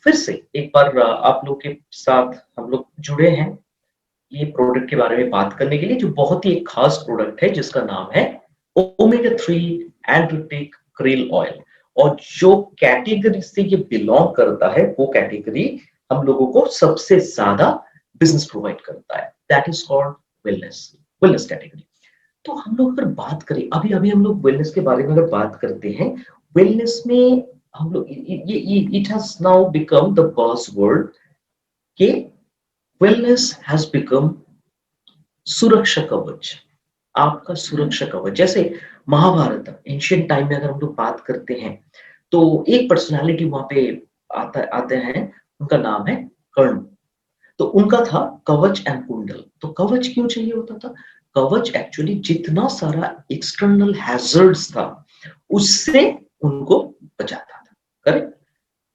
फिर से एक बार आप लोग के साथ हम लोग जुड़े हैं ये प्रोडक्ट के बारे में बात करने के लिए, जो बहुत ही एक खास प्रोडक्ट है जिसका नाम है ओमेगा 3 एंड्रोटिक krill ऑयल। और जो कैटेगरी से ये बिलोंग करता है वो कैटेगरी हम लोगों को सबसे ज्यादा बिजनेस प्रोवाइड करता है, that is called wellness. Wellness category. तो हम लोग अगर बात करें, अभी अभी हम लोग वेलनेस के बारे में अगर बात करते हैं, वेलनेस में हम लोग ये it has now become the buzzword कि वेलनेस हैज बिकम सुरक्षा कवच। आपका सुरक्षा कवच, जैसे महाभारत एंशियंट टाइम में अगर हम लोग बात करते हैं तो एक पर्सनालिटी वहां पे आते हैं, उनका नाम है कर्ण। तो उनका था कवच एंड कुंडल। तो कवच क्यों चाहिए होता था? कवच एक्चुअली जितना सारा एक्सटर्नल हैजर्ड्स था उससे उनको बचाता था, करेक्ट।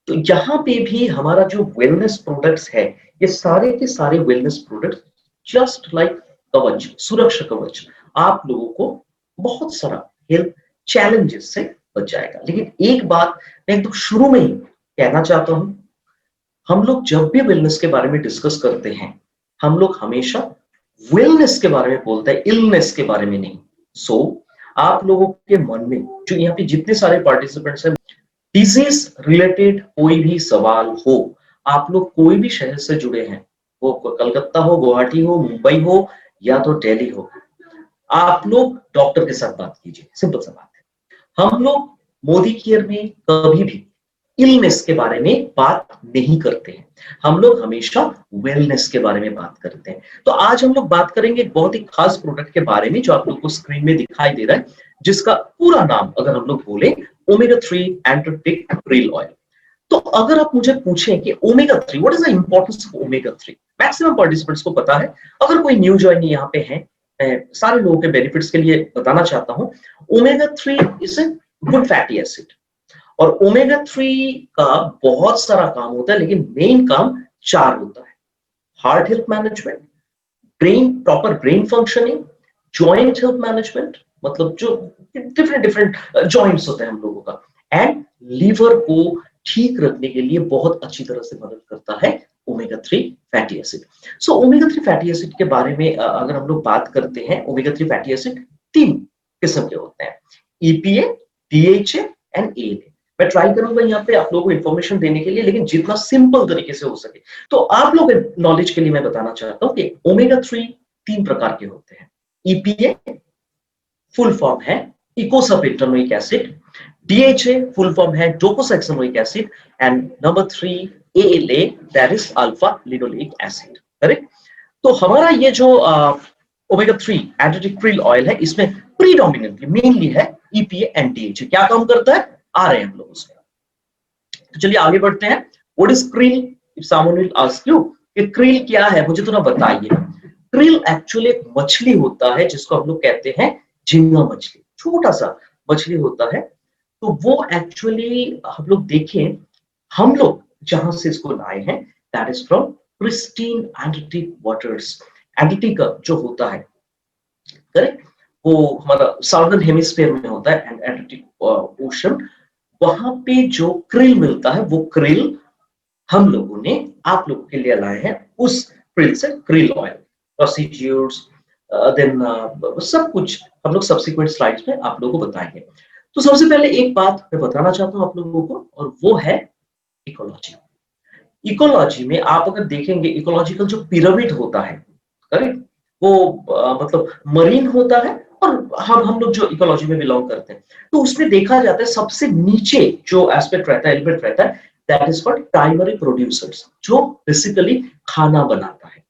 तो यहाँ पे भी हमारा जो वेलनेस प्रोडक्ट्स है, ये सारे के सारे वेलनेस प्रोडक्ट्स जस्ट लाइक कवच, सुरक्षा कवच, आप लोगों को बहुत सारा हेल्थ चैलेंजेस से बचाएगा। लेकिन एक बात मैं एकदम शुरू में ही कहना चाहता हूं, हम लोग जब भी वेलनेस के बारे में डिस्कस करते हैं, हम लोग हमेशा वेलनेस के बारे में बोलते हैं, इलनेस के बारे में नहीं। सो आप लोगों के मन में जो यहाँ पे जितने सारे पार्टिसिपेंट्स हैं, डिजीज रिलेटेड कोई भी सवाल हो, आप लोग कोई भी शहर से जुड़े हैं, वो कलकत्ता हो, गुवाहाटी हो, मुंबई हो या तो दिल्ली हो, आप लोग डॉक्टर के साथ बात कीजिए। सिंपल सा बात है। हम लोग मोदी केयर में कभी भी इलनेस के बारे में बात नहीं करते हैं, हम लोग हमेशा वेलनेस के बारे में बात करते हैं। तो आज हम लोग बात करेंगे एक बहुत ही खास प्रोडक्ट के बारे में जो आप लोग को स्क्रीन में दिखाई दे रहा है, जिसका पूरा नाम अगर हम लोग बोले ओमेगा 3 एंड्रोटिक krill ऑयल। तो अगर आप मुझे पूछें कि omega 3 what is the importance of omega 3, maximum participants को पता है। अगर कोई न्यू ज्वाइनी यहाँ पे है, मैं सारे लोगों के बेनिफिट्स के लिए बताना चाहता हूँ। Omega 3 is a good fatty acid, और ओमेगा 3 का बहुत सारा काम होता है, लेकिन मेन काम 4 होता है। Heart health management, brain proper brain functioning, joint health management, मतलब जो डिफरेंट डिफरेंट जॉइंट्स होते हैं हम लोगों का, एंड लीवर को ठीक रखने के लिए बहुत अच्छी तरह से मदद करता है omega 3 fatty acid. So omega 3 fatty acid के बारे में अगर हम लोग बात करते हैं, ओमेगा 3 फैटी एसिड 3 किस्म के होते हैं, ईपीए, डीएचए एंड एएनए। मैं ट्राई करूंगा यहाँ पे आप लोगों को इंफॉर्मेशन देने के लिए, लेकिन जितना सिंपल तरीके से हो सके। तो आप लोग नॉलेज के लिए मैं बताना चाहता हूँ कि ओमेगा 3 3 प्रकार के होते हैं। ईपीए फुल फॉर्म है eicosapentaenoic acid, DHA full form है docosahexaenoic acid, and number 3 ALA, that is alpha linoleic acid, correct. तो हमारा ये जो ओमेगा 3 एंड्रोटिक krill ऑयल है, इसमें प्रीडोमिनेंटली मेनली है ईपीए एंड डीएचए। क्या काम करता है, आ रहे हैं हम लोग उसमें। तो चलिए आगे बढ़ते हैं। What is krill? If someone will ask you कि krill क्या है, मुझे थोड़ा बताइए। krill एक्चुअली एक मछली होता है जिसको हम लोग कहते हैं झींगा मछली, छोटा सा मछली होता है। तो वो एक्चुअली हम लोग देखें, हम लोग जहां से इसको लाए हैं, that is from pristine Antarctic waters. Antarctica जो होता है, करेक्ट, वो हमारा साउदर्न हेमिस्फीयर में होता है, एंटार्क्टिक ओशन। वहां पे जो krill मिलता है, वो krill हम लोगों ने आप लोगों के लिए लाए हैं। उस krill से krill ऑयल, प्रोसीड्यूर्स, देन सब कुछ हम लोग सब्सिक्वेंट स्लाइड्स में आप लोगों को बताएंगे। तो सबसे पहले एक बात मैं बताना चाहता हूं आप लोगों को, और वो है इकोलॉजी। इकोलॉजी में आप अगर देखेंगे, इकोलॉजिकल जो पिरामिड होता है, करेक्ट, वो मतलब मरीन होता है, और हम लोग जो इकोलॉजी में बिलोंग करते हैं, तो उसमें देखा जाता है सबसे नीचे जो एस्पेक्ट रहता है, एलिमेंट रहता है, that is called primary producers, जो बेसिकली खाना बनाता है।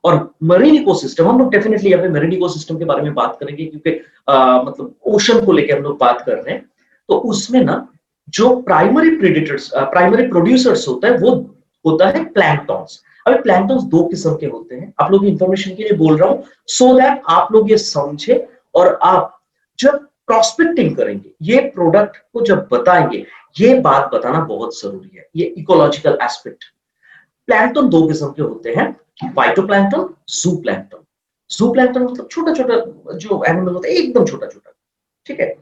और मरीन इकोसिस्टम, हम लोग डेफिनेटली यहाँ पे मरीन इकोसिस्टम के बारे में बात करेंगे, क्योंकि मतलब ओशन को लेकर हम लोग बात कर रहे हैं। तो उसमें ना जो प्राइमरी प्रेडेटर्स, प्राइमरी प्रोड्यूसर्स होता है, वो होता है प्लैंक्टॉन्स। अब प्लैंक्टॉन्स दो किस्म के होते हैं, आप लोग इंफॉर्मेशन के लिए बोल रहा हूं, सो दैट आप लोग ये समझे, और आप जब प्रॉस्पेक्टिंग करेंगे, ये प्रोडक्ट को जब बताएंगे, ये बात बताना बहुत जरूरी है, ये इकोलॉजिकल एस्पेक्ट। प्लैंक्टन दो किस्म के होते हैं, फाइटोप्लैंक्टन, जूप्लैंक्टन। जूप्लैंक्टन मतलब छोटा छोटा जो एनिमल होता है, एकदम छोटा छोटा, ठीक है।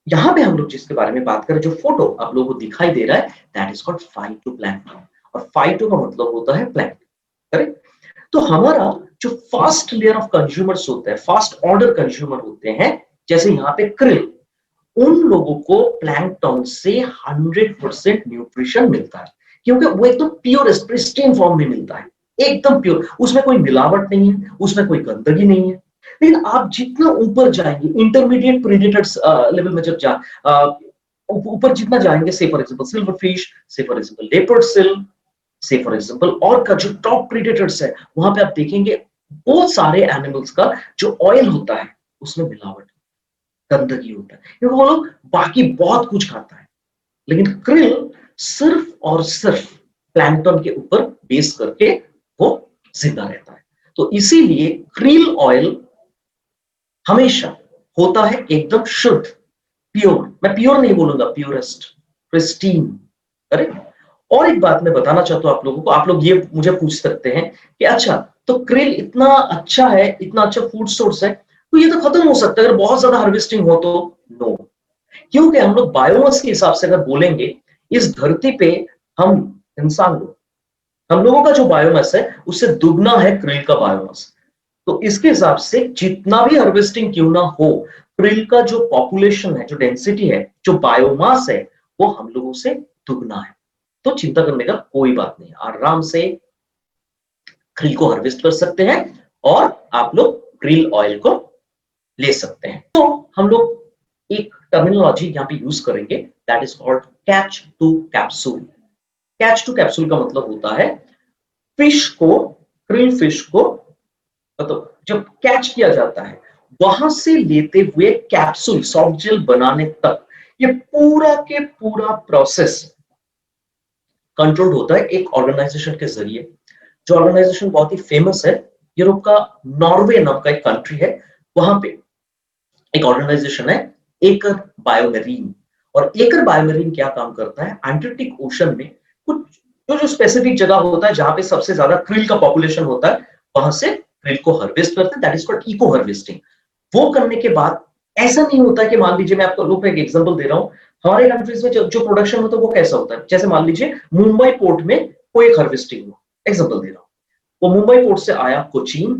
यहाँ पे हम लोग जिसके बारे में बात करें, जो फोटो आप लोगों को दिखाई दे रहा है, दैट इज कॉल्ड फाइटोप्लैंक्टन। और फाइटो का मतलब होता है प्लैंक, करेक्ट। तो हमारा जो फर्स्ट लेयर ऑफ कंज्यूमर्स होते हैं, फर्स्ट ऑर्डर कंज्यूमर होते हैं, जैसे यहाँ पे krill, उन लोगों को प्लैंकटन से 100% न्यूट्रिशन मिलता है, क्योंकि वो एकदम प्योर प्रिस्टीन फॉर्म में मिलता है, एकदम प्योर, उसमें कोई मिलावट नहीं है, उसमें कोई गंदगी नहीं है। लेकिन आप जितना ऊपर जाएंगे, इंटरमीडिएट प्रेडेटर्स लेवल में जब ऊपर जितना जाएंगे, से फॉर एग्जांपल सिल्वर फिश, से फॉर एग्जांपल लेपर्ड सिल, से फॉर एग्जांपल और का जो टॉप प्रेडेटर्स है, वहां पे आप देखेंगे बहुत सारे एनिमल्स का जो ऑयल होता है उसमें मिलावट, गंदगी होता है, क्योंकि वो लोग बाकी बहुत कुछ खाता है। लेकिन krill सिर्फ और सिर्फ प्लैंकटन के ऊपर बेस करके वो जिंदा रहता है। तो इसीलिए krill ऑयल हमेशा होता है एकदम शुद्ध, प्योर, मैं प्योर नहीं बोलूंगा, प्योरेस्ट, प्रिस्टीन, करेक्ट। और एक बात मैं बताना चाहता हूं आप लोगों को, आप लोग ये मुझे पूछ सकते हैं कि अच्छा, तो krill इतना अच्छा है, इतना अच्छा फूड सोर्स है, तो ये तो खत्म हो सकता है अगर बहुत ज्यादा हार्वेस्टिंग हो तो? नो, क्योंकि हम लोग बायोमास के हिसाब से अगर बोलेंगे, इस धरती पे हम इंसान लोग, हम लोगों का जो बायोमास है उससे दुगना है krill का बायोमास। तो इसके हिसाब से जितना भी हार्वेस्टिंग क्यों ना हो, krill का जो पॉपुलेशन है, जो डेंसिटी है, जो बायोमास है, वो हम लोगों से दुगना है। तो चिंता करने का कोई बात नहीं, आराम से krill को हार्वेस्ट कर सकते हैं और आप लोग krill ऑयल को ले सकते हैं। तो हम लोग एक टर्मिनोलॉजी यहाँ पे यूज करेंगे, that is called catch to capsule. Catch to capsule का मतलब होता है फिश को, krill फिश को मतलब जब कैच किया जाता है, वहां से लेते हुए कैप्सूल सॉफ्ट जेल बनाने तक, ये पूरा के पूरा प्रोसेस कंट्रोल होता है एक ऑर्गेनाइजेशन के जरिए। जो ऑर्गेनाइजेशन बहुत ही फेमस है, यूरोप का नॉर्वे नाम का एक कंट्री है, वहां पे एक ऑर्गेनाइजेशन है एकर बायोमेरीन। और एकर बायोमेरीन क्या काम करता है, एंटार्क्टिक ओशन में कुछ जो स्पेसिफिक जगह होता है जहां पे सबसे ज्यादा krill का पॉपुलेशन होता है, वहां से krill को हार्वेस्ट करते हैं, that is called eco harvesting. वो करने के बाद ऐसा नहीं होता कि मान लीजिए, मैं आपको लोग एक एग्जांपल दे रहा हूं, हमारे कंट्रीज में जो प्रोडक्शन होता है वो कैसा होता है, जैसे मान लीजिए मुंबई पोर्ट में कोई एक हार्वेस्टिंग हुआ, एग्जांपल दे रहा हूं, वो मुंबई पोर्ट से आया कोचीन,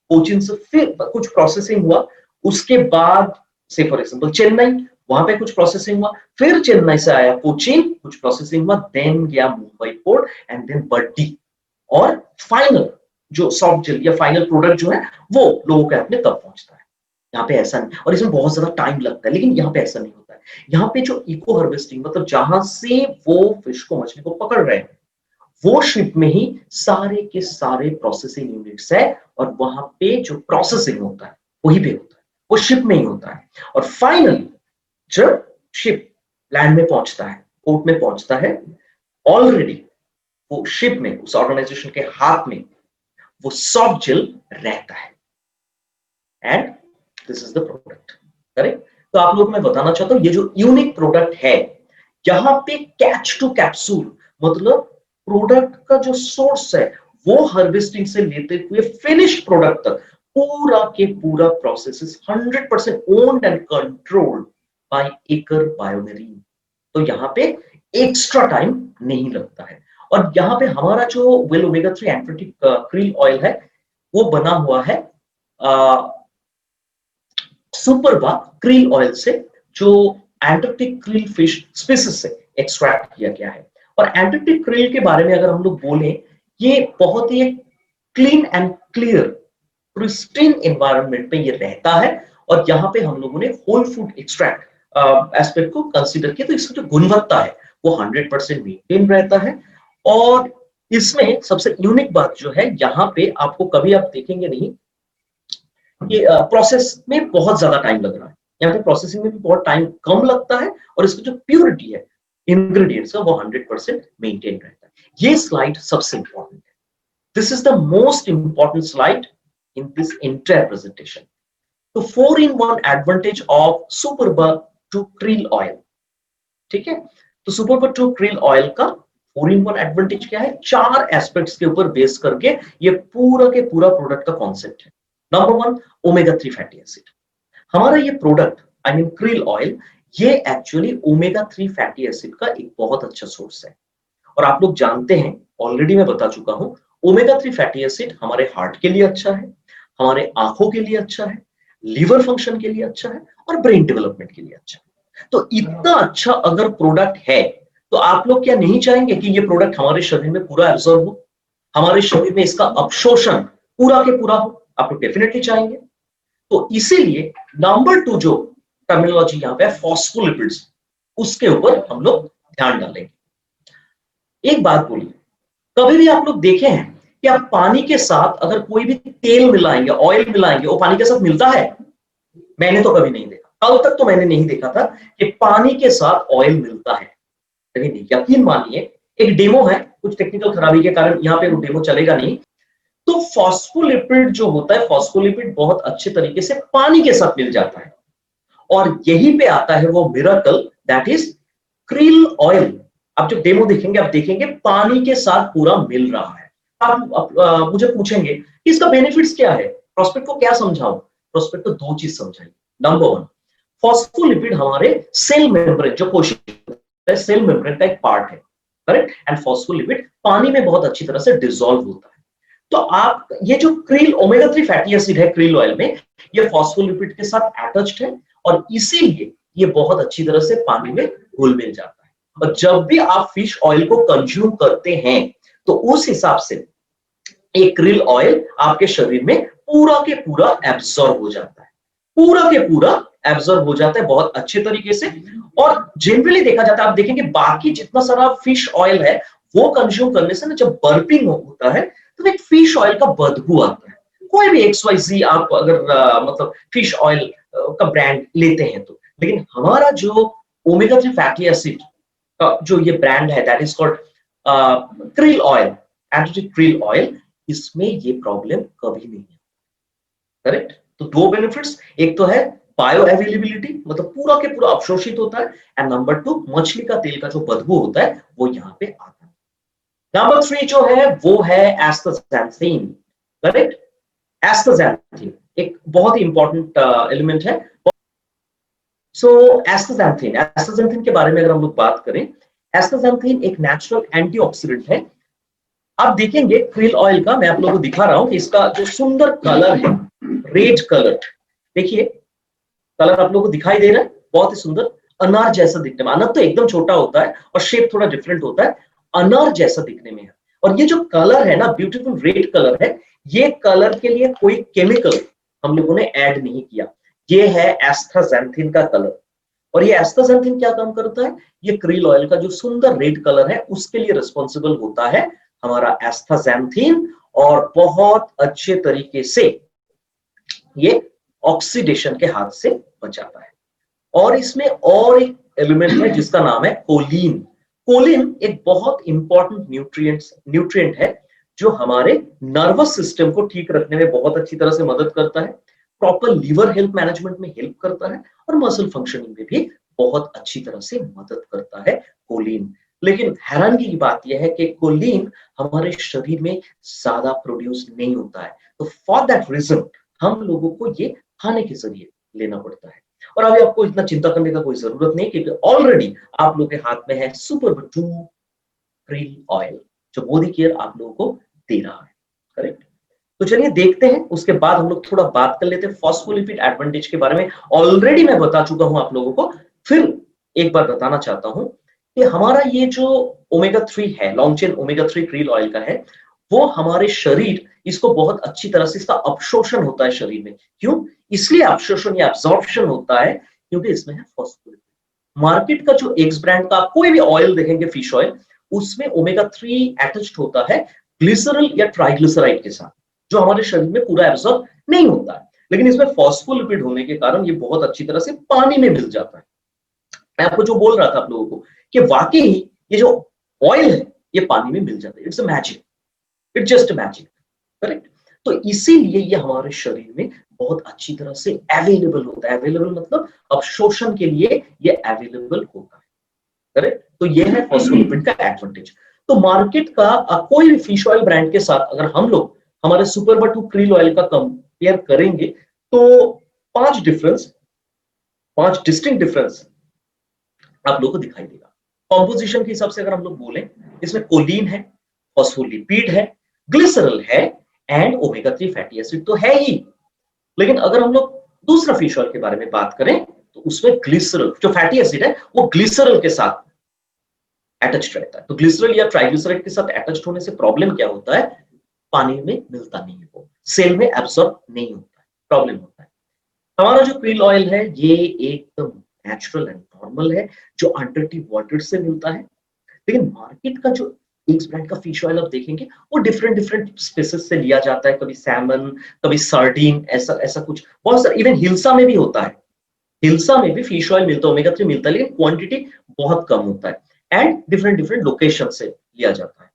कोचीन से फिर कुछ प्रोसेसिंग हुआ, उसके बाद से फॉर एग्जांपल चेन्नई, वहां पे कुछ प्रोसेसिंग हुआ, फिर चेन्नई से आया कोचीन, कुछ प्रोसेसिंग हुआ, देन गया मुंबई पोर्ट एंड देन बड्डी, और फाइनल जो सॉफ्ट जेल या फाइनल प्रोडक्ट जो है वो लोगों के हाथ में तब पहुंचता है। यहाँ पे ऐसा नहीं, और इसमें बहुत ज्यादा टाइम लगता है, लेकिन यहाँ पे ऐसा नहीं होता है। यहाँ पे जो इको हार्वेस्टिंग मतलब जहां से वो फिश को, मछली को पकड़ रहे हैं, वो शिप में ही सारे के सारे प्रोसेसिंग यूनिट्स है, और वहां पे जो प्रोसेसिंग होता है वही पे होता है, वो शिप में ही होता है। और फाइनली जब शिप लैंड में पहुंचता है, पोर्ट में पहुंचता है, ऑलरेडी वो शिप में, उस ऑर्गेनाइजेशन के हाथ में वो सॉफ्ट जेल रहता है, and this is the product, correct. तो आप लोगों को मैं बताना चाहता हूं, ये जो यूनिक प्रोडक्ट है, यहां पे कैच टू कैप्सूल मतलब प्रोडक्ट का जो सोर्स है वो हार्वेस्टिंग से लेते हुए फिनिश प्रोडक्ट तक पूरा के पूरा process is 100% owned and controlled by Aker BioMarine. तो यहाँ पे एक्स्ट्रा टाइम नहीं लगता है। और यहाँ पे हमारा जो well omega 3 Antarctic krill oil है, वो बना हुआ है सुपरबा krill ऑयल से, जो एंटार्क्टिक krill फिश स्पीसीज से एक्सट्रैक्ट किया गया है। और एंटार्क्टिक krill के बारे में अगर हम लोग बोलें, ये बहुत ही clean and clear pristine environment में ये रहता है, और यहाँ पे हम लोगों ने होल फूड एक्सट्रैक्ट एस्पेक्ट को कंसीडर किया, तो इसकी जो गुणवत्ता है वो 100% मेंटेन रहता है। और इसमें सबसे यूनिक बात जो है, यहाँ पे आपको कभी आप देखेंगे नहीं कि प्रोसेस में बहुत ज्यादा टाइम लग रहा है, यहाँ पे प्रोसेसिंग में भी बहुत टाइम कम लगता है, और इसकी जो प्योरिटी है इंग्रेडिएंट्स का, वो 100% मेंटेन रहता है। ये स्लाइड सबसे इंपॉर्टेंट है, this is the most important slide in this entire presentation. तो 4-in-1 advantage of Superba two krill oil, ठीक है। तो सुपरबा टू krill ऑयल का 4-in-1 एडवांटेज क्या है, 4 एस्पेक्ट्स के ऊपर बेस करके ये पूरा के पूरा प्रोडक्ट का कॉन्सेप्ट है। Number 1, omega 3 fatty acid. हमारा ये product I mean krill oil, ये एक्चुअली ओमेगा 3 फैटी एसिड का एक बहुत अच्छा सोर्स है। और आप लोग जानते हैं ऑलरेडी मैं बता चुका हूं, ओमेगा 3 फैटी एसिड हमारे हार्ट के लिए अच्छा है, हमारे आंखों के लिए अच्छा है, लिवर फंक्शन के लिए अच्छा है और ब्रेन डेवलपमेंट के लिए अच्छा है। तो इतना अच्छा अगर प्रोडक्ट है तो आप लोग क्या नहीं चाहेंगे कि ये प्रोडक्ट हमारे शरीर में पूरा एब्जॉर्ब हो, हमारे शरीर में इसका अवशोषण पूरा के पूरा हो? आप लोग डेफिनेटली चाहेंगे। तो इसीलिए नंबर 2 जो टर्मिनोलॉजी यहां पे फॉस्फोलिपिड्स, उसके ऊपर हम लोग ध्यान डालेंगे। एक बात बोलिए, कभी भी आप लोग देखे हैं कि आप पानी के साथ अगर कोई भी तेल मिलाएंगे, ऑयल मिलाएंगे, वो पानी के साथ मिलता है? मैंने तो कभी नहीं देखा, कल तक तो मैंने नहीं देखा था कि पानी के साथ ऑयल मिलता है। लेकिन यकीन मानिए, एक डेमो है, कुछ टेक्निकल खराबी के कारण यहाँ पे वो डेमो चलेगा नहीं। तो फॉस्फोलिपिड जो होता है, फॉस्फोलिपिड बहुत अच्छे तरीके से पानी के साथ मिल जाता है और यहीं पे आता है वो miracle, that is krill oil. आप जब डेमो देखेंगे आप देखेंगे पानी के साथ पूरा मिल रहा है। आप मुझे पूछेंगे कि इसका बेनिफिट्स क्या है, प्रोस्पेक्ट को क्या समझाऊं? प्रोस्पेक्ट को दो चीज समझाइए। नंबर 1, फॉस्फोलिपिड हमारे सेल मेम्ब्रेन, जो कोशिका सेल मेम्ब्रेन का एक पार्ट है, करेक्ट? एंड फॉस्फोलिपिड पानी में बहुत अच्छी तरह से डिसॉल्व होता है। तो आप ये जो क्रिल ओमेगा 3 फैटी एसिड है क्रिल ऑयल में, ये फॉस्फोलिपिड के साथ अटैच्ड है और इसीलिए ये बहुत अच्छी तरह से पानी में घुल मिल जाता है। और जब भी आप फिश ऑयल को कंज्यूम करते हैं तो उस हिसाब से एक क्रिल ऑयल आपके शरीर में पूरा के पूरा एब्जॉर्ब हो जाता है, पूरा के पूरा एब्जॉर्ब हो जाता है बहुत अच्छे तरीके से। और जनरली देखा जाता है, आप देखेंगे बाकी जितना सारा फिश ऑयल है वो कंज्यूम करने से ना, जब बर्पिंग होता है तो एक फिश ऑयल का बदबू आता है। कोई भी XYZ आप अगर मतलब फिश ऑयल का ब्रांड लेते हैं तो, लेकिन हमारा जो ओमेगा 3 फैटी एसिड का जो ये ब्रांड है, that is called krill oil, entity krill oil, इसमें ये प्रॉब्लम कभी नहीं है, करेक्ट? तो दो बेनिफिट्स, एक तो है बायो अवेलेबिलिटी, मतलब पूरा के पूरा अवशोषित होता है, एंड नंबर 2, मछली का तेल का जो बदबू होता है वो यहाँ पे आता है। नंबर 3 जो है वो है एस्टाक्सांथिन, करेक्ट? एस्टाक्सांथिन एक बहुत ही इंपॉर्टेंट एलिमेंट है। सो एस्टाक्सांथिन के बारे में अगर हम लोग बात करें, एस्टाक्सांथिन एक नेचुरल एंटीऑक्सीडेंट है। आप देखेंगे क्रिल ऑयल का, मैं आप लोगों को दिखा रहा हूं कि इसका जो सुंदर कलर है, रेड कलर, देखिए कलर आप लोगों को दिखाई दे रहा है, बहुत ही सुंदर, अनार जैसा दिखने में। अनार तो एकदम छोटा होता है और शेप थोड़ा डिफरेंट होता है, अनार जैसा दिखने में है। और ये जो कलर है ना, ब्यूटीफुल रेड कलर है, ये कलर के लिए कोई केमिकल हम लोगों ने ऐड नहीं किया, ये है एस्टाक्सांथिन का कलर। और ये एस्टाक्सांथिन क्या काम करता है? ये क्रिल ऑयल का जो सुंदर रेड कलर है उसके लिए रिस्पॉन्सिबल होता है हमारा एस्टाक्सांथिन, और बहुत अच्छे तरीके से ये ऑक्सीडेशन के हाथ से बचाता है। और इसमें और एक एलिमेंट है जिसका नाम है कोलिन। कोलिन एक बहुत इंपॉर्टेंट न्यूट्रिएंट है जो हमारे नर्वस सिस्टम को ठीक रखने में बहुत अच्छी तरह से मदद करता है, प्रॉपर लीवर हेल्थ मैनेजमेंट में हेल्प करता है और मसल फंक्शनिंग में भी बहुत अच्छी तरह से मदद करता है कोलिन। लेकिन हैरानगी की बात यह है कि कोलिन हमारे शरीर में ज्यादा प्रोड्यूस नहीं होता है, तो फॉर दैट रीजन हम लोगों को ये खाने के जरिए लेना पड़ता है। और अभी आपको इतना चिंता करने का कोई जरूरत नहीं, क्योंकि ऑलरेडी आप लोगों के हाथ में है सुपर बटू क्रिल ऑयल, जो मोदी केयर आप लोगों को दे रहा है, करेक्ट? तो चलिए देखते हैं, उसके बाद हम लोग थोड़ा बात कर लेते हैं फॉस्फोलिपिड एडवांटेज के बारे में। ऑलरेडी मैं बता चुका हूं आप लोगों को, फिर एक बार बताना चाहता हूं कि हमारा ये जो ओमेगा 3 है, long chain omega 3 krill oil का है, वो हमारे शरीर इसको बहुत अच्छी तरह से, इसका अवशोषण होता है शरीर में। क्यों? इसलिए अवशोषण या एब्जॉर्प्शन होता है क्योंकि इसमें है फॉस्फोलिपिड। मार्केट का जो एक्स ब्रांड का कोई भी ऑयल देखेंगे, फिश ऑयल, उसमें ओमेगा 3 अटैच्ड होता है ग्लिसरॉल या ट्राइग्लिसराइड के साथ, जो हमारे शरीर में पूरा एब्जॉर्ब नहीं होता है। लेकिन इसमें फॉस्फोलिपिड होने के कारण ये बहुत अच्छी तरह से पानी में मिल जाता है। मैं आपको जो बोल रहा था आप लोगों को कि वाकई ही ये जो ऑयल है ये पानी में मिल जाता है, it's a magic, it's just magic, correct? तो इसीलिए ये हमारे शरीर में बहुत अच्छी तरह से अवेलेबल होता है। अवेलेबल मतलब अवशोषण के लिए ये अवेलेबल होता है, करेक्ट? तो ये है फॉस्फोलिपिड का एडवांटेज। तो मार्केट का कोई भी फिश ऑयल ब्रांड के साथ अगर हम लोग हमारे सुपर बटू क्रिल ऑयल का कंपेयर करेंगे तो पांच डिस्टिंक्ट डिफरेंस आप लोगों को दिखाई देगा। कॉम्पोजिशन के हिसाब से अगर हम लोग बोले, इसमें कोलिन है, फॉस्फोलिपिड है, ग्लिसरॉल है एंड ओमेगा 3 फैटी एसिड तो है ही। लेकिन अगर हम लोग दूसरा फिश ऑयल के बारे में बात करें तो उसमें ग्लिसरॉल जो फैटी एसिड है वो ग्लिसरॉल के साथ अटैच्ड रहता है। तो ग्लिसरॉल या ट्राइग्लिसराइड के साथ अटैच्ड होने से प्रॉब्लम क्या होता है, पानी में मिलता नहीं है, वो सेल में एब्सॉर्ब नहीं होता है, प्रॉब्लम होता है। हमारा जो krill ऑयल है ये एकदम नेचुरल एंड नॉर्मल है, जो अंडर टी वाटर से मिलता है। लेकिन मार्केट का जो एक ब्रांड का फिश ऑयल आप देखेंगे वो डिफरेंट डिफरेंट स्पेसिस से लिया जाता है, कभी सैमन, कभी सार्डिन, ऐसा ऐसा कुछ बहुत सारा। इवन हिल्सा में भी होता है, हिल्सा में भी फिश ऑयल मिलता है, ओमेगा 3 मिलता है, लेकिन क्वांटिटी बहुत कम होता है एंड डिफरेंट डिफरेंट लोकेशन से लिया जाता है,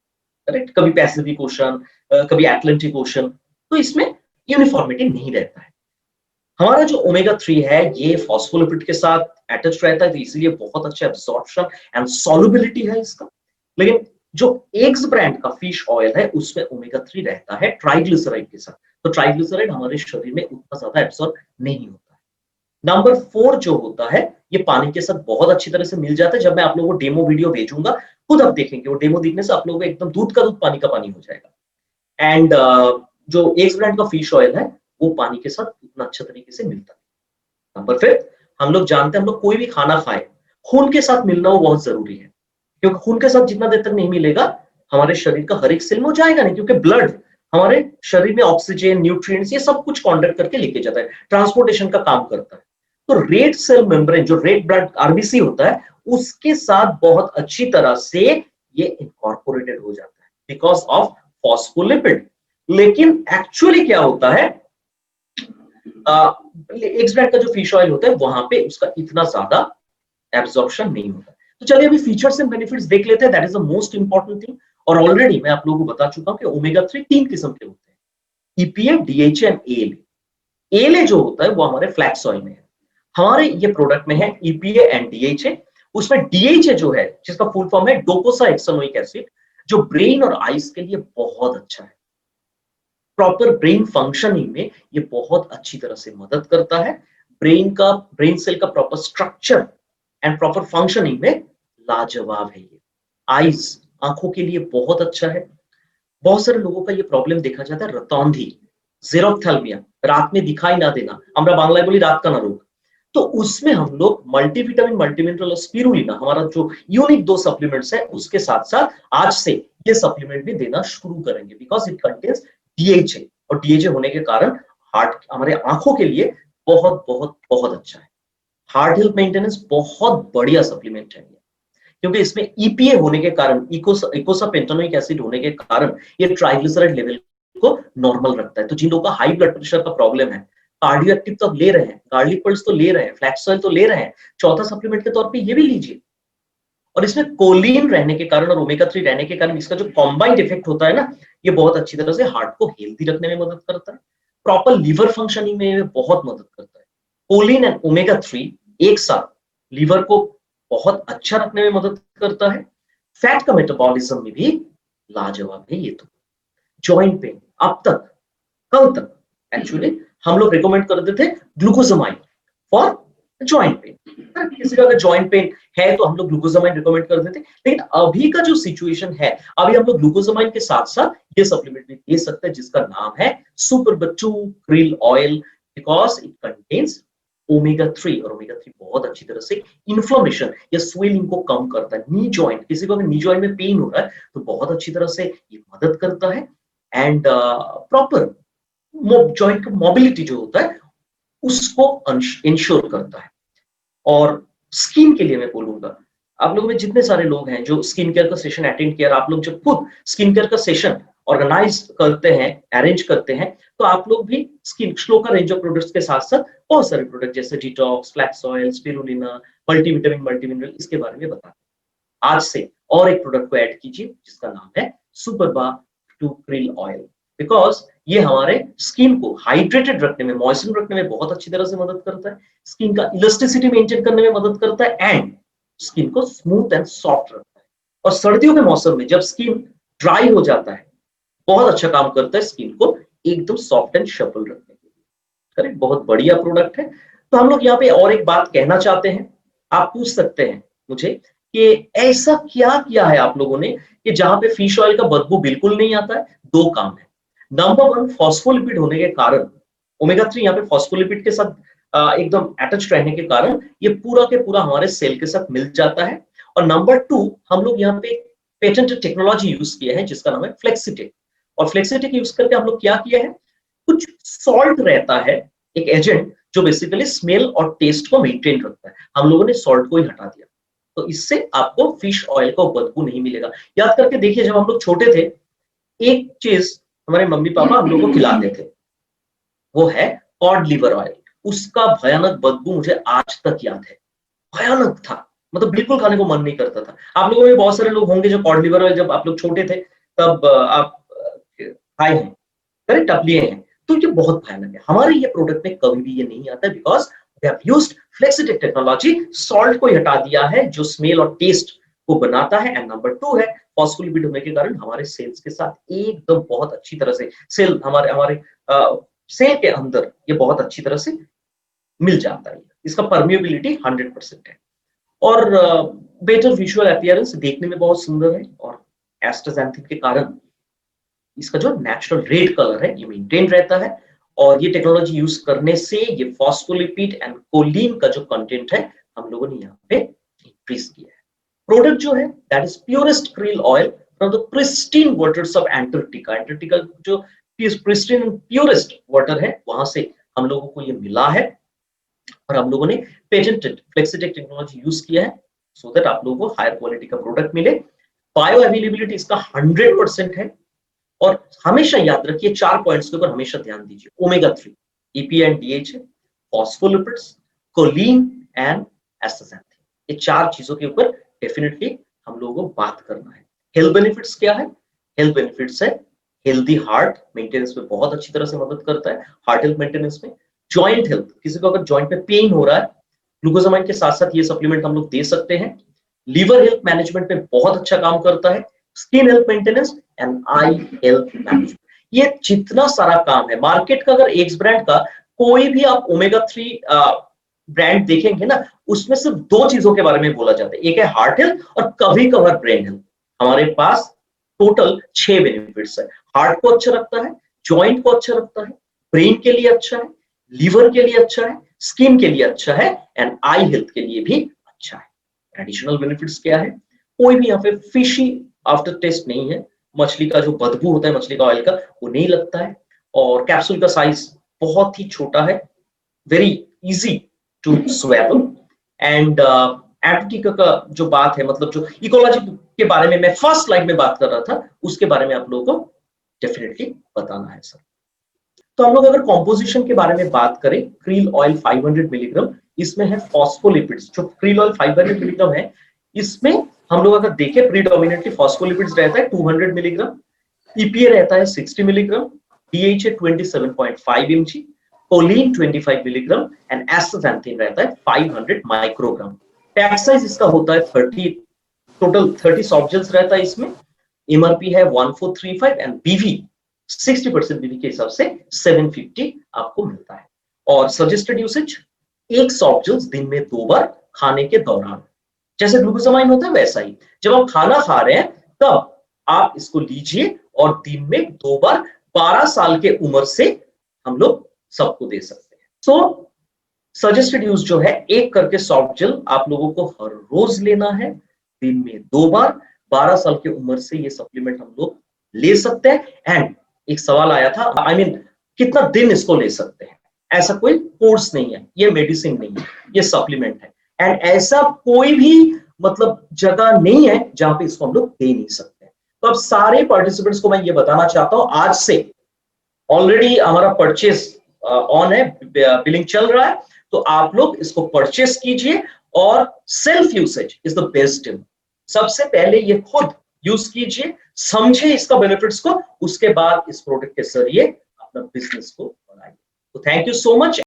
करेक्ट। कभी पैसिफिक ओशन, कभी एटलांटिक ओशन, तो इसमें यूनिफॉर्मिटी नहीं रहता है। हमारा जो ओमेगा 3 है ये फॉस्फोलिपिड के साथ अटैच रहता है, तो इसीलिए बहुत अच्छा एब्जॉर्प्शन एंड सॉल्युबिलिटी है इसका। लेकिन जो एग्स ब्रांड का फिश ऑयल है उसमें ओमेगा 3 रहता है ट्राइग्लिसराइड के साथ, तो ट्राइग्लिसराइड हमारे शरीर में उतना ज्यादा एब्सॉर्ब नहीं होता है। नंबर 4 जो होता है ये पानी के साथ बहुत अच्छी तरह से मिल जाता है। जब मैं आप लोगों को डेमो वीडियो भेजूंगा, खुद आप देखेंगे, वो डेमो देखने से आप लोगों को एकदम दूध का दूध पानी का पानी हो जाएगा। एंड जो एग्स ब्रांड का फिश ऑयल है वो पानी के साथ उतना अच्छा तरीके से मिलता है। नंबर 5, हम लोग जानते हैं हम लोग कोई भी खाना खाए खून के साथ मिलना वो बहुत जरूरी है, क्योंकि खून के साथ जितना देर तक नहीं मिलेगा हमारे शरीर का हर एक सेल में वो जाएगा नहीं, क्योंकि ब्लड हमारे शरीर में ऑक्सीजन, न्यूट्रिएंट्स, ये सब कुछ कॉन्डक्ट करके लेके जाता है, ट्रांसपोर्टेशन का काम करता है। तो रेड सेल मेम्ब्रेन जो रेड ब्लड आरबीसी होता है उसके साथ बहुत अच्छी तरह से ये इनकॉर्पोरेटेड हो जाता है बिकॉज ऑफ फॉस्फोलिपिड। लेकिन एक्चुअली क्या होता है, एक्सट्रैक्ट का जो फिश ऑयल होता है वहां पे उसका इतना ज्यादा एब्जॉर्प्शन नहीं होता। तो चलिए अभी फीचर्स एंड बेनिफिट्स देख लेते हैं, that is the most important thing. और ऑलरेडी मैं आप लोगों को बता चुका हूं कि ओमेगा 3 तीन किस्म के होते हैं, EPA, DHA and ALA. ALA जो होता है वो हमारे फ्लैक्स ऑयल में है, हमारे ये प्रोडक्ट में है ईपीए एंड डीएचए। उसमें डीएचए जो है जिसका फुल फॉर्म है डोकोसाहेक्सानोइक एसिड, जो ब्रेन और आईज के लिए बहुत अच्छा है, प्रॉपर ब्रेन फंक्शनिंग में ये बहुत अच्छी तरह से मदद करता है। ब्रेन सेल का proper structure and proper functioning में लाजवाब है ये। आईज, आंखों के लिए बहुत अच्छा है। बहुत सारे लोगों का ये प्रॉब्लम देखा जाता है, रतौंधी, जेरोप्थेल्मिया, रात में दिखाई ना देना, हमरा बांग्लाয় बोली रात का ना रोग। तो उसमें हम लोग मल्टीविटामिन, मल्टीमिनरल और स्पिरुलिना, हमारा जो यूनिक 2 सप्लीमेंट्स है उसके साथ साथ आज से ये सप्लीमेंट भी देना शुरू करेंगे बिकॉज इट कंटेन्स डीएचए। और डीएचए होने के कारण हार्ट, हमारे आंखों के लिए बहुत बहुत बहुत अच्छा है। हार्ट हेल्थ मेंटेनेंस बहुत बढ़िया सप्लीमेंट है, क्योंकि इसमें ईपीए होने के कारण, इकोसापेंटानोइक एसिड होने के कारण ये ट्राइग्लिसराइड लेवल को नॉर्मल रखता है। तो जिन लोगों का हाई ब्लड प्रेशर का प्रॉब्लम है, कार्डियो एक्टिव तो ले रहे हैं, गार्लिक पल्स तो ले रहे हैं, फ्लैक्स ऑयल तो ले रहे हैं, चौथा सप्लीमेंट के तौर पे ये भी लीजिए। और इसमें कोलिन रहने के कारण और ओमेगा 3 रहने के कारण इसका जो कॉम्बाइंड इफेक्ट होता है ना, ये बहुत अच्छी तरह से हार्ट को हेल्दी रखने में मदद करता है, प्रॉपर लिवर फंक्शनिंग में बहुत मदद करता है। कोलिन एंड ओमेगा 3 एक साथ लिवर को बहुत अच्छा रखने में मदद करता है। फैट का मेटाबॉलिज्म में भी लाजवाब है ये तो। जॉइंट पेन, अब तक, कल तक एक्चुअली हम लोग रिकमेंड करते थे ग्लूकोजामाइन फॉर जॉइंट पेन। किसी का अगर जॉइंट पेन है तो हम लोग ग्लूकोजामाइन रिकमेंड करते थे। लेकिन अभी का जो सिचुएशन है, अभी हम लोग ग्लूकोजामाइन के साथ साथ ये सप्लीमेंट भी दे सकते हैं जिसका नाम है super Bachchu krill oil, because it contains omega 3। और ओमेगा 3 बहुत अच्छी तरह से इन्फ्लेमेशन या स्वेलिंग को कम करता है। नी जॉइंट, किसी को अगर नी जॉइंट में पेन हो रहा है तो बहुत अच्छी तरह से ये मदद करता है। एंड प्रॉपर जॉइंट का मोबिलिटी जो होता है उसको इंश्योर करता है। और स्किन के लिए मैं बोलूंगा, आप लोगों में जितने सारे लोग हैं जो स्किन केयर का सेशन अटेंड किया, आप लोग जब खुद स्किन केयर का सेशन ऑर्गेनाइज करते हैं, अरेंज करते हैं, तो आप लोग भी स्किन स्लो का रेंज ऑफ प्रोडक्ट्स के साथ साथ बहुत सारे प्रोडक्ट जैसे detox, flax oil, spirulina, multivitamin, multimineral, इसके बारे में बताते हैं। आज से और एक प्रोडक्ट को ऐड कीजिए जिसका नाम है सुपर बा टू krill ऑयल, बिकॉज ये हमारे स्किन को हाइड्रेटेड रखने में, मॉइस्चर रखने में बहुत अच्छी तरह से मदद करता है, स्किन का इलास्टिसिटी मेंटेन करने में मदद करता है एंड स्किन को स्मूथ एंड सॉफ्ट रखता है। और सर्दियों के मौसम में जब स्किन ड्राई हो जाता है, बहुत अच्छा काम करता है स्किन को एकदम सॉफ्ट एंड शफल रखने के लिए। करेक्ट, बहुत बढ़िया प्रोडक्ट है। तो हम लोग यहाँ पे और एक बात कहना चाहते हैं, आप पूछ सकते हैं मुझे कि ऐसा क्या किया है आप लोगों ने कि जहां पे फिश ऑयल का बदबू बिल्कुल नहीं आता है। दो काम है। नंबर वन, फॉस्फोलिपिड होने के कारण, ओमेगा 3 यहाँ पे फॉस्फोलिपिड के साथ एकदम अटैच रहने के कारण ये पूरा के पूरा हमारे सेल के साथ मिल जाता है। और नंबर टू, हम लोग यहाँ पे पेटेंटेड टेक्नोलॉजी यूज किया है जिसका नाम है फ्लेक्सीटेक। और फ्लेक्सीटेक यूज करके हम लोग क्या किया है, कुछ सॉल्ट रहता है, एक एजेंट जो बेसिकली स्मेल और टेस्ट को मेंटेन रखता है, हम लोगों ने सॉल्ट को ही हटा दिया। तो इससे आपको फिश ऑयल का बदबू नहीं मिलेगा। याद करके देखिए, जब हम लोग छोटे थे, एक चीज हमारे मम्मी पापा हम लोग को खिलाते थे, वो है कॉड लिवर ऑयल। उसका भयानक बदबू मुझे आज तक याद है, भयानक था, मतलब बिल्कुल खाने को मन नहीं करता था। आप लोगों में बहुत सारे लोग होंगे जो कॉड लिवर ऑयल जब आप लोग छोटे थे तब आप खाए हैं, करेक्ट, आप लिए हैं। तो ये बहुत भयानक है। हमारे ये प्रोडक्ट में कभी भी ये नहीं आता, because we have used Flexitech technology, salt को ही हटा दिया है जो स्मेल और टेस्ट को बनाता है। एंड नंबर टू है, फॉस्फोलिपिड होने के कारण हमारे सेल्स के साथ एकदम बहुत अच्छी तरह से सेल हमारे हमारे सेल के अंदर ये बहुत अच्छी तरह से मिल जाता है। इसका परमिएबिलिटी 100% है। और बेटर विजुअल अपीयरेंस, देखने में बहुत सुंदर है। और एस्टाक्सांथिन के कारण इसका जो नेचुरल रेड कलर है ये मेंटेन रहता है। और ये टेक्नोलॉजी यूज करने से ये फॉस्फोलिपिड एंड कोलिन का जो कंटेंट है हम लोगों ने यहाँ पे इंक्रीज किया है। प्रोडक्ट जो है that is purest krill oil from the pristine waters of Antarctica. Antarctica जो प्रिस्टीन प्योरेस्ट वाटर है वहां से हम लोगों को ये मिला है। और हम लोगों ने पेटेंटेड फ्लेक्सीटेक टेक्नोलॉजी यूज किया है सो दैट आप लोगों को हायर क्वालिटी का प्रोडक्ट मिले। बायो अवेलेबिलिटी इसका 100% है। और हमेशा याद रखिए, 4 पॉइंट्स के ऊपर हमेशा ध्यान दीजिए, omega 3, EPA and DHA, phospholipids, choline and astaxanthin. ये 4 चीजों के ऊपर डेफिनेटली हम लोगों को बात करना है। हेल्थ बेनिफिट्स क्या है? हेल्थ बेनिफिट्स है हेल्दी हार्ट मेंटेनेंस में बहुत अच्छी तरह से मदद करता है, हार्ट हेल्थ मेंटेनेंस में। जॉइंट हेल्थ, किसी को अगर जॉइंट में पेन हो रहा है, ग्लूकोसामाइन के साथ साथ ये सप्लीमेंट हम लोग दे सकते हैं। लीवर हेल्थ मैनेजमेंट में बहुत अच्छा काम करता है। Skin health maintenance and I health management, ये जितना सारा काम है मार्केट का, अगर एक्स ब्रांड का कोई भी आप ओमेगा 3 ब्रांड देखेंगे ना, उसमें सिर्फ 2 चीजों के बारे में बोला जाता है, एक है हार्ट हेल्थ और कभी कभार ब्रेन हेल्थ। हमारे पास टोटल 6 बेनिफिट्स है। हार्ट को अच्छा रखता है, जॉइंट को अच्छा रखता है, ब्रेन के लिए अच्छा है, लीवर के लिए अच्छा है, स्किन के लिए अच्छा है एंड आई हेल्थ के लिए भी अच्छा है। एडिशनल बेनिफिट्स क्या है? कोई भी यहाँ पे फिशी आफ्टर टेस्ट नहीं है। मछली का जो बदबू होता है मछली का ऑयल का, वो नहीं लगता है। और कैप्सूल का साइज बहुत ही छोटा है, very easy to swallow. And Antarctica का जो बात है, मतलब जो इकोलॉजी के बारे में मैं फर्स्ट स्लाइड में बात कर रहा था, उसके बारे में आप लोगों को डेफिनेटली बताना है सर। तो हम लोग अगर कॉम्पोजिशन के बारे में बात करें, krill ऑयल 500 मिलीग्राम, इसमें है फॉस्फोलिपिड्स। जो krill ऑयल 500 मिलीग्राम है, इसमें हम लोग अगर देखें प्रीडोमिनेटली फॉस्फोलिपिड्स रहता है 200 मिलीग्राम, EPA रहता है 60 milligram, DHA 27.5 mg, choline 25 milligram and astaxanthin रहता है 500 माइक्रोग्राम। पैक साइज इसका होता है 30, टोटल 30 सॉफ्ट जेल्स रहता है इसमें। MRP है 1435 एंड BV 60% BV के हिसाब से 750 आपको मिलता है। और सजेस्टेड यूसेज, एक सॉफ्ट जेल्स दिन में 2 बार खाने के दौरान, जैसे ग्लूकोसामाइन होता है वैसा ही। जब आप खाना खा रहे हैं तब आप इसको लीजिए और दिन में 2 बार 12 साल के उम्र से हम लोग सबको दे सकते हैं। सो सजेस्टेड यूज जो है, एक करके सॉफ्ट जेल आप लोगों को हर रोज लेना है, दिन में 2 बार। 12 साल की उम्र से ये सप्लीमेंट हम लोग ले सकते हैं। एंड एक सवाल आया था, I mean, कितना दिन इसको ले सकते हैं? ऐसा कोई कोर्स नहीं है, ये मेडिसिन नहीं है, ये सप्लीमेंट है। एंड ऐसा कोई भी मतलब जगह नहीं है जहां पे इसको हम लोग दे नहीं सकते। तो अब सारे पार्टिसिपेंट्स को मैं ये बताना चाहता हूं, आज से ऑलरेडी हमारा परचेस ऑन है, बिलिंग चल रहा है, तो आप लोग इसको परचेस कीजिए। और self usage is the best tip. सबसे पहले ये खुद यूज कीजिए, समझे इसका बेनिफिट्स को, उसके बाद इस प्रोडक्ट के जरिए अपना बिजनेस को बढ़ाइए। तो थैंक यू सो मच।